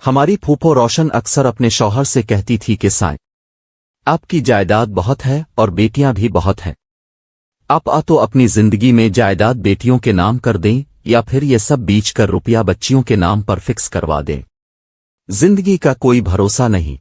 ہماری پھوپھو روشن اکثر اپنے شوہر سے کہتی تھی کہ سائیں آپ کی جائیداد بہت ہے اور بیٹیاں بھی بہت ہیں، آپ تو اپنی زندگی میں جائیداد بیٹیوں کے نام کر دیں یا پھر یہ سب بیچ کر روپیہ بچیوں کے نام پر فکس کروا دیں۔ زندگی کا کوئی بھروسہ نہیں،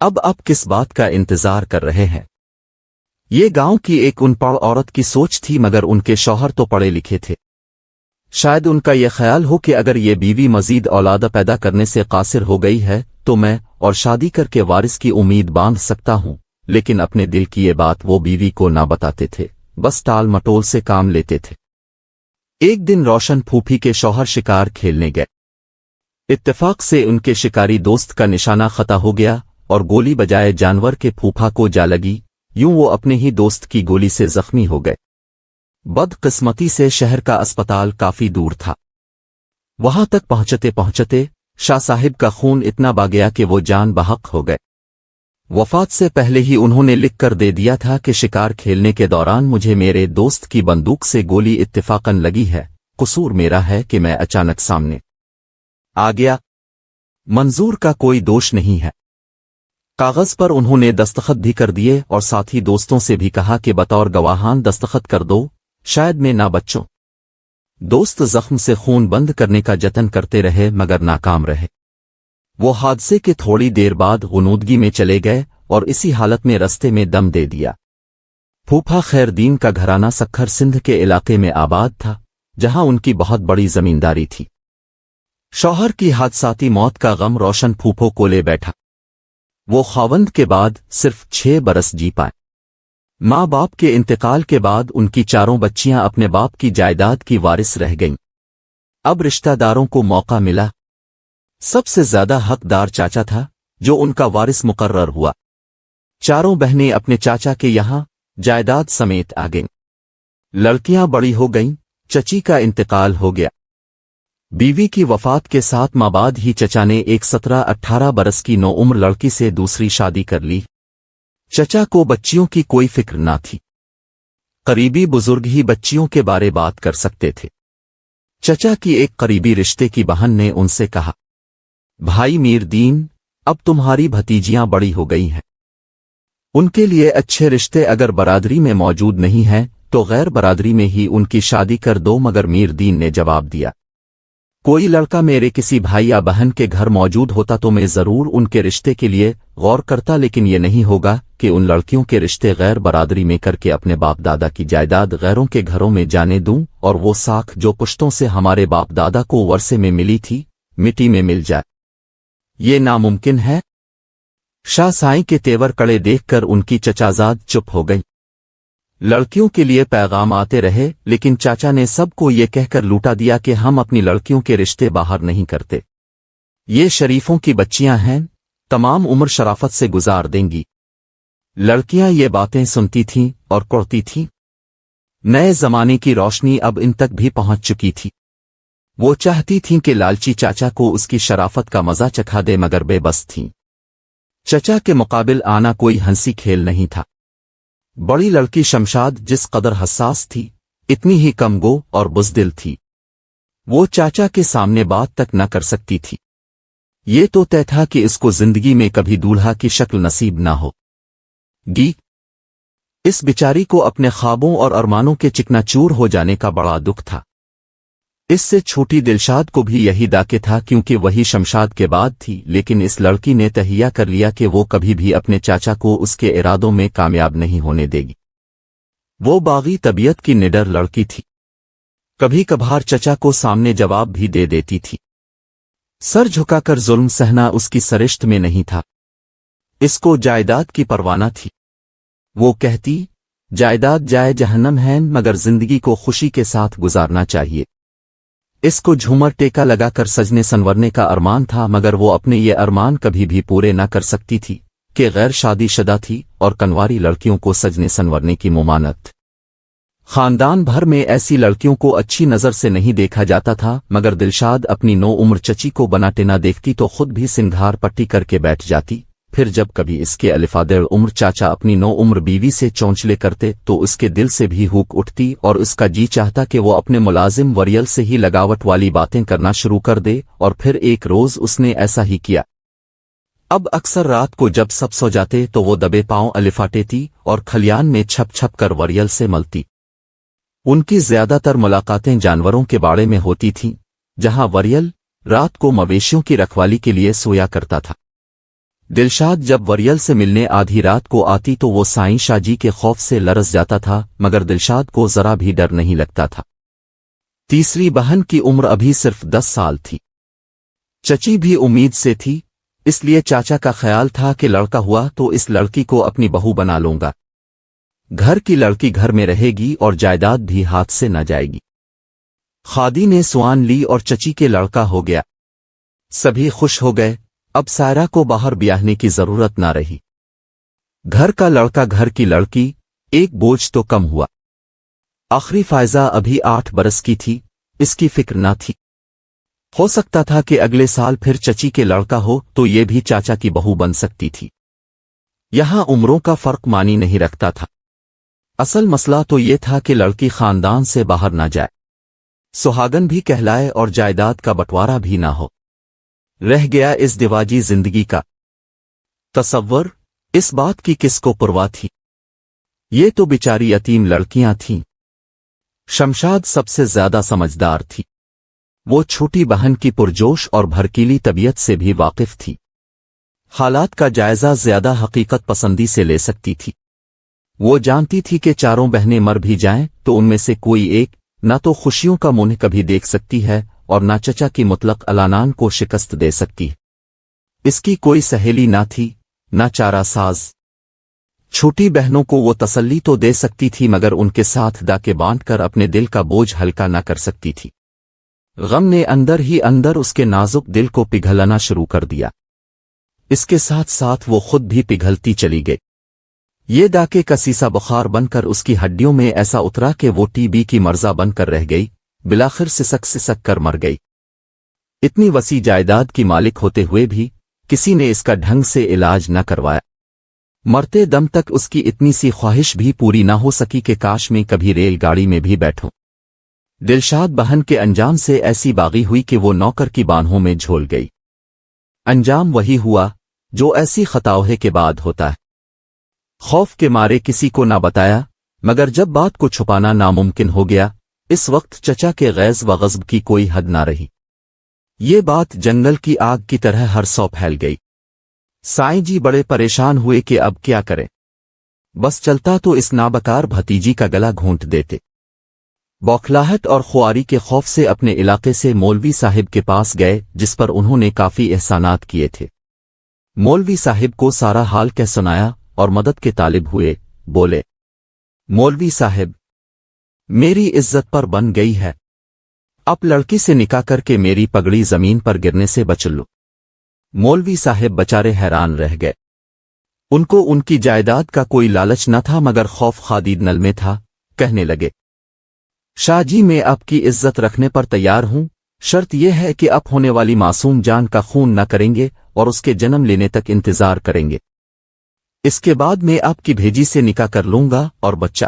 اب آپ کس بات کا انتظار کر رہے ہیں؟ یہ گاؤں کی ایک ان پڑھ عورت کی سوچ تھی، مگر ان کے شوہر تو پڑھے لکھے تھے۔ شاید ان کا یہ خیال ہو کہ اگر یہ بیوی مزید اولاد پیدا کرنے سے قاصر ہو گئی ہے تو میں اور شادی کر کے وارث کی امید باندھ سکتا ہوں، لیکن اپنے دل کی یہ بات وہ بیوی کو نہ بتاتے تھے، بس ٹال مٹول سے کام لیتے تھے۔ ایک دن روشن پھوپھی کے شوہر شکار کھیلنے گئے۔ اتفاق سے ان کے شکاری دوست کا نشانہ خطا ہو گیا اور گولی بجائے جانور کے پھوپھا کو جا لگی، یوں وہ اپنے ہی دوست کی گولی سے زخمی ہو گئے۔ بدقسمتی سے شہر کا اسپتال کافی دور تھا۔ وہاں تک پہنچتے پہنچتے شاہ صاحب کا خون اتنا با گیا کہ وہ جان بحق ہو گئے۔ وفات سے پہلے ہی انہوں نے لکھ کر دے دیا تھا کہ شکار کھیلنے کے دوران مجھے میرے دوست کی بندوق سے گولی اتفاقاً لگی ہے، قصور میرا ہے کہ میں اچانک سامنے آ گیا، منظور کا کوئی دوش نہیں ہے۔ کاغذ پر انہوں نے دستخط بھی کر دیے اور ساتھی دوستوں سے بھی کہا کہ بطور گواہان دستخط کر دو، شاید میں نہ بچوں۔ دوست زخم سے خون بند کرنے کا جتن کرتے رہے مگر ناکام رہے۔ وہ حادثے کے تھوڑی دیر بعد غنودگی میں چلے گئے اور اسی حالت میں رستے میں دم دے دیا۔ پھوپھا خیر دین کا گھرانہ سکھر سندھ کے علاقے میں آباد تھا، جہاں ان کی بہت بڑی زمینداری تھی۔ شوہر کی حادثاتی موت کا غم روشن پھوپھو کو لے بیٹھا۔ وہ خاوند کے بعد صرف 6 برس جی پائے۔ ماں باپ کے انتقال کے بعد ان کی 4 بچیاں اپنے باپ کی جائیداد کی وارث رہ گئیں۔ اب رشتہ داروں کو موقع ملا۔ سب سے زیادہ حقدار چاچا تھا جو ان کا وارث مقرر ہوا۔ 4 بہنیں اپنے چاچا کے یہاں جائیداد سمیت آ گئیں۔ لڑکیاں بڑی ہو گئیں، چچی کا انتقال ہو گیا۔ بیوی کی وفات کے 7 ماہ بعد ہی چچا نے ایک 17-18 برس کی نوعمر لڑکی سے دوسری شادی کر لی۔ چچا کو بچیوں کی کوئی فکر نہ تھی، قریبی بزرگ ہی بچیوں کے بارے بات کر سکتے تھے۔ چچا کی ایک قریبی رشتے کی بہن نے ان سے کہا، بھائی میر دین، اب تمہاری بھتیجیاں بڑی ہو گئی ہیں، ان کے لیے اچھے رشتے اگر برادری میں موجود نہیں ہیں تو غیر برادری میں ہی ان کی شادی کر دو۔ مگر میر دین نے جواب دیا، کوئی لڑکا میرے کسی بھائی یا بہن کے گھر موجود ہوتا تو میں ضرور ان کے رشتے کے لیے غور کرتا، لیکن یہ نہیں ہوگا کہ ان لڑکیوں کے رشتے غیر برادری میں کر کے اپنے باپ دادا کی جائیداد غیروں کے گھروں میں جانے دوں اور وہ ساکھ جو پشتوں سے ہمارے باپ دادا کو ورثے میں ملی تھی مٹی میں مل جائے۔ یہ ناممکن ہے۔ شاہ سائیں کے تیور کڑے دیکھ کر ان کی چچازاد چپ ہو گئی۔ لڑکیوں کے لیے پیغام آتے رہے، لیکن چاچا نے سب کو یہ کہہ کر لوٹا دیا کہ ہم اپنی لڑکیوں کے رشتے باہر نہیں کرتے، یہ شریفوں کی بچیاں ہیں، تمام عمر شرافت سے گزار دیں گی۔ لڑکیاں یہ باتیں سنتی تھیں اور کرتی تھیں۔ نئے زمانے کی روشنی اب ان تک بھی پہنچ چکی تھی۔ وہ چاہتی تھیں کہ لالچی چاچا کو اس کی شرافت کا مزہ چکھا دے، مگر بے بس تھیں۔ چچا کے مقابل آنا کوئی ہنسی کھیل نہیں تھا۔ بڑی لڑکی شمشاد جس قدر حساس تھی، اتنی ہی کم گو اور بزدل تھی۔ وہ چاچا کے سامنے بات تک نہ کر سکتی تھی۔ یہ تو طے تھا کہ اس کو زندگی میں کبھی دولہا کی شکل نصیب نہ ہو گی۔ اس بیچاری کو اپنے خوابوں اور ارمانوں کے چکنا چور ہو جانے کا بڑا دکھ تھا۔ اس سے چھوٹی دلشاد کو بھی یہی داکے تھا، کیونکہ وہی شمشاد کے بعد تھی، لیکن اس لڑکی نے تہیہ کر لیا کہ وہ کبھی بھی اپنے چاچا کو اس کے ارادوں میں کامیاب نہیں ہونے دے گی۔ وہ باغی طبیعت کی نڈر لڑکی تھی، کبھی کبھار چچا کو سامنے جواب بھی دے دیتی تھی۔ سر جھکا کر ظلم سہنا اس کی سرشت میں نہیں تھا۔ اس کو جائیداد کی پرواہ نہ تھی۔ وہ کہتی، جائیداد جائے جہنم ہے، مگر زندگی کو خوشی کے ساتھ گزارنا چاہیے۔ اس کو جھومر ٹیکا لگا کر سجنے سنورنے کا ارمان تھا، مگر وہ اپنے یہ ارمان کبھی بھی پورے نہ کر سکتی تھی کہ غیر شادی شدہ تھی اور کنواری لڑکیوں کو سجنے سنورنے کی ممانعت۔ خاندان بھر میں ایسی لڑکیوں کو اچھی نظر سے نہیں دیکھا جاتا تھا، مگر دلشاد اپنی 9 عمر چچی کو بناٹے نہ دیکھتی تو خود بھی سنگھار پٹی کر کے بیٹھ جاتی، پھر جب کبھی اس کے الفادر عمر چاچا اپنی نو عمر بیوی سے چونچلے کرتے تو اس کے دل سے بھی ہوک اٹھتی اور اس کا جی چاہتا کہ وہ اپنے ملازم وریل سے ہی لگاوٹ والی باتیں کرنا شروع کر دے، اور پھر ایک روز اس نے ایسا ہی کیا۔ اب اکثر رات کو جب سب سو جاتے تو وہ دبے پاؤں الفاٹیتی اور کھلیان میں چھپ چھپ کر وریل سے ملتی۔ ان کی زیادہ تر ملاقاتیں جانوروں کے باڑے میں ہوتی تھیں، جہاں وریل رات کو مویشیوں کی رکھوالی کے لیے سویا کرتا تھا۔ دلشاد جب وریل سے ملنے آدھی رات کو آتی تو وہ سائیں شاہ جی کے خوف سے لرز جاتا تھا، مگر دلشاد کو ذرا بھی ڈر نہیں لگتا تھا۔ تیسری بہن کی عمر ابھی صرف 10 سال تھی۔ چچی بھی امید سے تھی، اس لیے چاچا کا خیال تھا کہ لڑکا ہوا تو اس لڑکی کو اپنی بہو بنا لوں گا، گھر کی لڑکی گھر میں رہے گی اور جائیداد بھی ہاتھ سے نہ جائے گی۔ خادی نے سوان لی اور چچی کے لڑکا ہو گیا۔ سبھی خوش ہو گئے، اب سائرہ کو باہر بیاہنے کی ضرورت نہ رہی۔ گھر کا لڑکا گھر کی لڑکی، ایک بوجھ تو کم ہوا۔ آخری فائزہ ابھی 8 برس کی تھی، اس کی فکر نہ تھی۔ ہو سکتا تھا کہ اگلے سال پھر چچی کے لڑکا ہو تو یہ بھی چاچا کی بہو بن سکتی تھی۔ یہاں عمروں کا فرق معنی نہیں رکھتا تھا، اصل مسئلہ تو یہ تھا کہ لڑکی خاندان سے باہر نہ جائے، سہاگن بھی کہلائے اور جائیداد کا بٹوارا بھی نہ ہو۔ رہ گیا اس دیواجی زندگی کا تصور، اس بات کی کس کو پرواہ تھی؟ یہ تو بیچاری یتیم لڑکیاں تھیں۔ شمشاد سب سے زیادہ سمجھدار تھی، وہ چھوٹی بہن کی پرجوش اور بھڑکیلی طبیعت سے بھی واقف تھی، حالات کا جائزہ زیادہ حقیقت پسندی سے لے سکتی تھی۔ وہ جانتی تھی کہ چاروں بہنیں مر بھی جائیں تو ان میں سے کوئی ایک نہ تو خوشیوں کا منہ کبھی دیکھ سکتی ہے اور نہ چچا کی مطلق الانان کو شکست دے سکتی۔ اس کی کوئی سہیلی نہ تھی، نہ چارہ ساز۔ چھوٹی بہنوں کو وہ تسلی تو دے سکتی تھی مگر ان کے ساتھ ڈاکے باندھ کر اپنے دل کا بوجھ ہلکا نہ کر سکتی تھی۔ غم نے اندر ہی اندر اس کے نازک دل کو پگھلنا شروع کر دیا، اس کے ساتھ ساتھ وہ خود بھی پگھلتی چلی گئی۔ یہ ڈاکے کا سیسا بخار بن کر اس کی ہڈیوں میں ایسا اترا کہ وہ ٹی بی کی مرزا بن کر رہ گئی، بلاخر سسک کر مر گئی۔ اتنی وسیع جائیداد کی مالک ہوتے ہوئے بھی کسی نے اس کا ڈھنگ سے علاج نہ کروایا۔ مرتے دم تک اس کی اتنی سی خواہش بھی پوری نہ ہو سکی کہ کاش میں کبھی ریل گاڑی میں بھی بیٹھوں۔ دلشاد بہن کے انجام سے ایسی باغی ہوئی کہ وہ نوکر کی بانہوں میں جھول گئی۔ انجام وہی ہوا جو ایسی خطاوہے کے بعد ہوتا ہے۔ خوف کے مارے کسی کو نہ بتایا، مگر جب بات کو چھپانا ناممکن ہو گیا، اس وقت چچا کے غیظ و غضب کی کوئی حد نہ رہی۔ یہ بات جنگل کی آگ کی طرح ہر سو پھیل گئی۔ سائیں جی بڑے پریشان ہوئے کہ اب کیا کریں، بس چلتا تو اس نابکار بھتیجی کا گلا گھونٹ دیتے۔ بوکھلاہٹ اور خواری کے خوف سے اپنے علاقے سے مولوی صاحب کے پاس گئے، جس پر انہوں نے کافی احسانات کیے تھے۔ مولوی صاحب کو سارا حال کہہ سنایا اور مدد کے طالب ہوئے۔ بولے، مولوی صاحب، میری عزت پر بن گئی ہے، اب لڑکی سے نکاح کر کے میری پگڑی زمین پر گرنے سے بچ لو۔ مولوی صاحب بچارے حیران رہ گئے۔ ان کو ان کی جائیداد کا کوئی لالچ نہ تھا مگر خوف خادید نل میں تھا۔ کہنے لگے، شاہ جی میں آپ کی عزت رکھنے پر تیار ہوں، شرط یہ ہے کہ آپ ہونے والی معصوم جان کا خون نہ کریں گے اور اس کے جنم لینے تک انتظار کریں گے۔ اس کے بعد میں آپ کی بھیجی سے نکاح کر لوں گا اور بچہ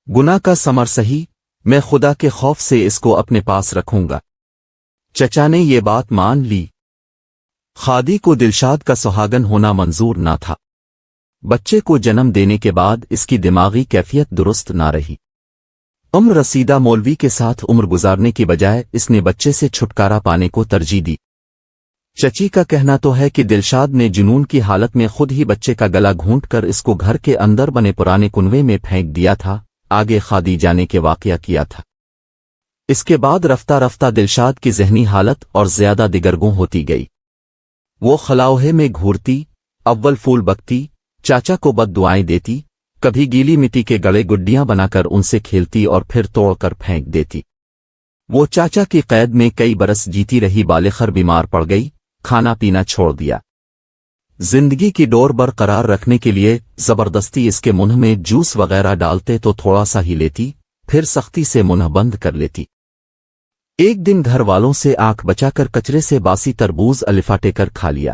گناہ کا ثمر سہی، میں خدا کے خوف سے اس کو اپنے پاس رکھوں گا۔ چچا نے یہ بات مان لی۔ خادی کو دلشاد کا سہاگن ہونا منظور نہ تھا۔ بچے کو جنم دینے کے بعد اس کی دماغی کیفیت درست نہ رہی۔ عمر رسیدہ مولوی کے ساتھ عمر گزارنے کی بجائے اس نے بچے سے چھٹکارا پانے کو ترجیح دی۔ چچی کا کہنا تو ہے کہ دلشاد نے جنون کی حالت میں خود ہی بچے کا گلا گھونٹ کر اس کو گھر کے اندر بنے پرانے کنویں میں پھینک دیا تھا، آگے خادی جانے کے واقعہ کیا تھا۔ اس کے بعد رفتہ رفتہ دلشاد کی ذہنی حالت اور زیادہ دگرگوں ہوتی گئی۔ وہ خلاوہے میں گھورتی، اول پھول بکتی، چاچا کو بد دعائیں دیتی، کبھی گیلی مٹی کے گڑے گڈیاں بنا کر ان سے کھیلتی اور پھر توڑ کر پھینک دیتی۔ وہ چاچا کی قید میں کئی برس جیتی رہی، بالآخر بیمار پڑ گئی، کھانا پینا چھوڑ دیا۔ زندگی کی ڈور برقرار رکھنے کے لیے زبردستی اس کے منہ میں جوس وغیرہ ڈالتے تو تھوڑا سا ہی لیتی، پھر سختی سے منہ بند کر لیتی۔ ایک دن گھر والوں سے آنکھ بچا کر کچرے سے باسی تربوز الفاٹے کر کھا لیا۔